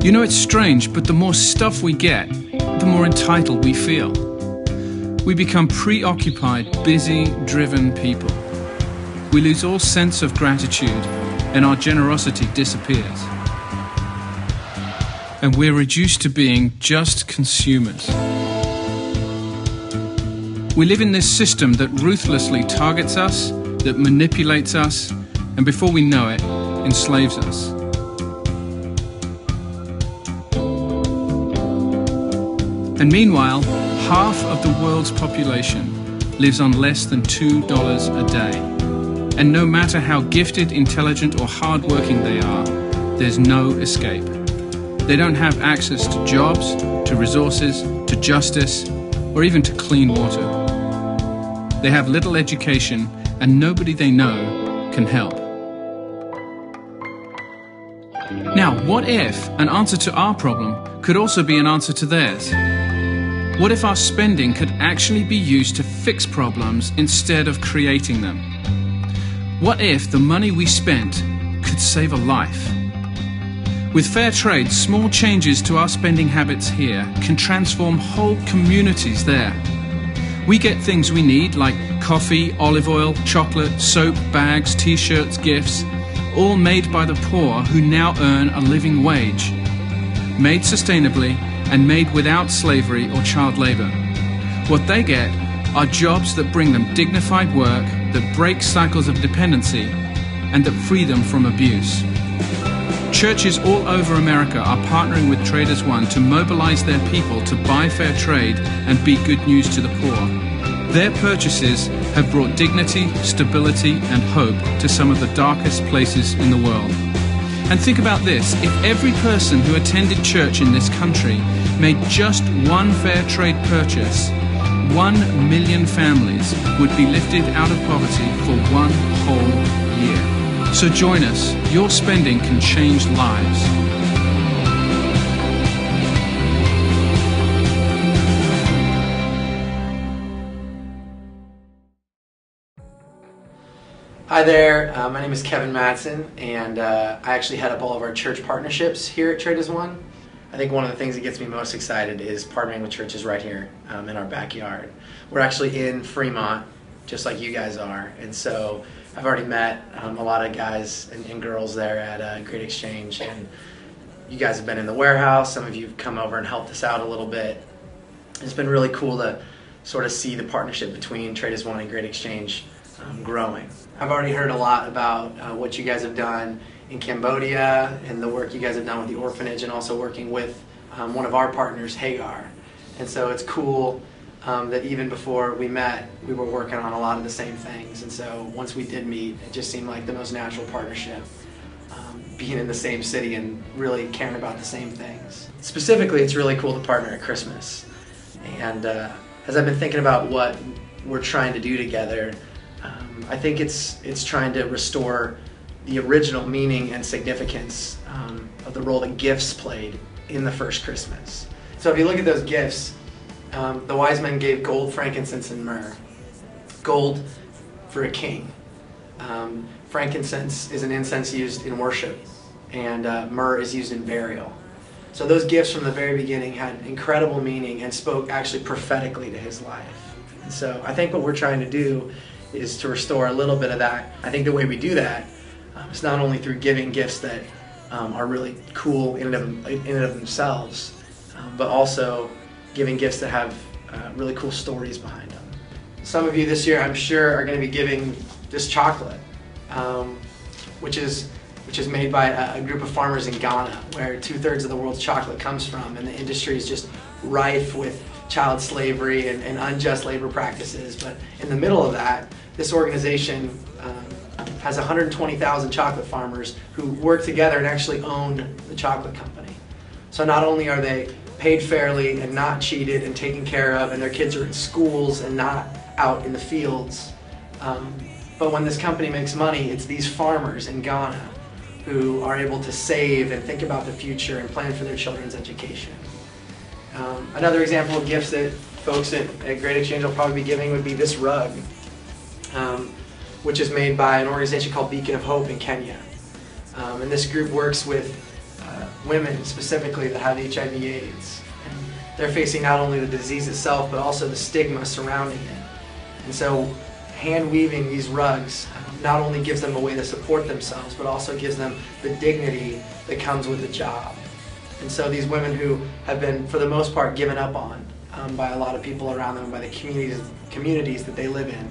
You know, it's strange, but the more stuff we get, the more entitled we feel. We become preoccupied, busy, driven people. We lose all sense of gratitude, and our generosity disappears. And we're reduced to being just consumers. We live in this system that ruthlessly targets us, that manipulates us, and before we know it, enslaves us. And meanwhile, half of the world's population lives on less than $2 a day. And no matter how gifted, intelligent, or hardworking they are, there's no escape. They don't have access to jobs, to resources, to justice, or even to clean water. They have little education, and nobody they know can help. Now, what if an answer to our problem could also be an answer to theirs? What if our spending could actually be used to fix problems instead of creating them? What if the money we spent could save a life? With fair trade, small changes to our spending habits here can transform whole communities there. We get things we need like coffee, olive oil, chocolate, soap, bags, t-shirts, gifts, all made by the poor who now earn a living wage. Made sustainably and made without slavery or child labor. What they get are jobs that bring them dignified work, that break cycles of dependency, and that free them from abuse. Churches all over America are partnering with Traders One to mobilize their people to buy fair trade and be good news to the poor. Their purchases have brought dignity, stability, and hope to some of the darkest places in the world. And think about this, if every person who attended church in this country made just one fair trade purchase, 1 million families would be lifted out of poverty for one whole year. So join us. Your spending can change lives. Hi there, my name is Kevin Matson, and I actually head up all of our church partnerships here at Traders One. I think one of the things that gets me most excited is partnering with churches right here in our backyard. We're actually in Fremont, just like you guys are, and so I've already met a lot of guys and girls there at Great Exchange, and you guys have been in the warehouse. Some of you have come over and helped us out a little bit. It's been really cool to sort of see the partnership between Traders One and Great Exchange growing. I've already heard a lot about what you guys have done in Cambodia and the work you guys have done with the orphanage, and also working with one of our partners, Hagar. And so it's cool that even before we met, we were working on a lot of the same things. And so once we did meet, it just seemed like the most natural partnership, being in the same city and really caring about the same things. Specifically, it's really cool to partner at Christmas. And as I've been thinking about what we're trying to do together, I think it's trying to restore the original meaning and significance of the role that gifts played in the first Christmas. So if you look at those gifts, the wise men gave gold, frankincense, and myrrh. Gold for a king. Frankincense is an incense used in worship, and myrrh is used in burial. So those gifts from the very beginning had incredible meaning and spoke actually prophetically to his life. And so I think what we're trying to do is to restore a little bit of that. I think the way we do that is not only through giving gifts that are really cool in and of themselves, but also giving gifts that have really cool stories behind them. Some of you this year, I'm sure, are going to be giving this chocolate, which is made by a group of farmers in Ghana, where 2/3 of the world's chocolate comes from, and the industry is just rife with child slavery and unjust labor practices. But in the middle of that, this organization has 120,000 chocolate farmers who work together and actually own the chocolate company. So not only are they paid fairly and not cheated and taken care of, and their kids are in schools and not out in the fields, but when this company makes money, it's these farmers in Ghana who are able to save and think about the future and plan for their children's education. Another example of gifts that folks at Great Exchange will probably be giving would be this rug, which is made by an organization called Beacon of Hope in Kenya. And this group works with women specifically that have HIV/AIDS. And they're facing not only the disease itself, but also the stigma surrounding it. And so hand weaving these rugs not only gives them a way to support themselves, but also gives them the dignity that comes with the job. And so these women who have been, for the most part, given up on by a lot of people around them, by the communities that they live in,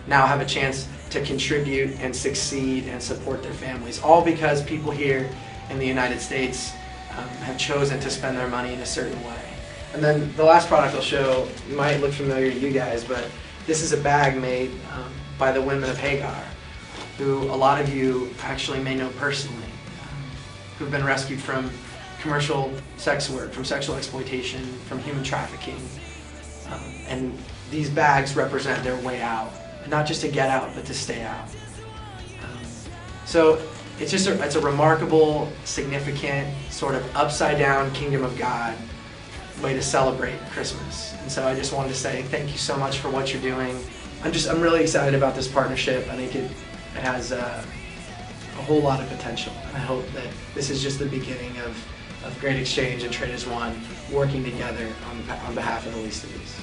now have a chance to contribute and succeed and support their families, all because people here in the United States have chosen to spend their money in a certain way. And then the last product I'll show might look familiar to you guys, but this is a bag made by the women of Hagar, who a lot of you actually may know personally, who've been rescued from commercial sex work, from sexual exploitation, from human trafficking. And these bags represent their way out, not just to get out, but to stay out. So it's just it's a remarkable, significant, sort of upside down kingdom of God way to celebrate Christmas. And so I just wanted to say thank you so much for what you're doing. I'm really excited about this partnership. I think it has a whole lot of potential. And I hope that this is just the beginning of Great Exchange and Trade as One working together on behalf of the least of these.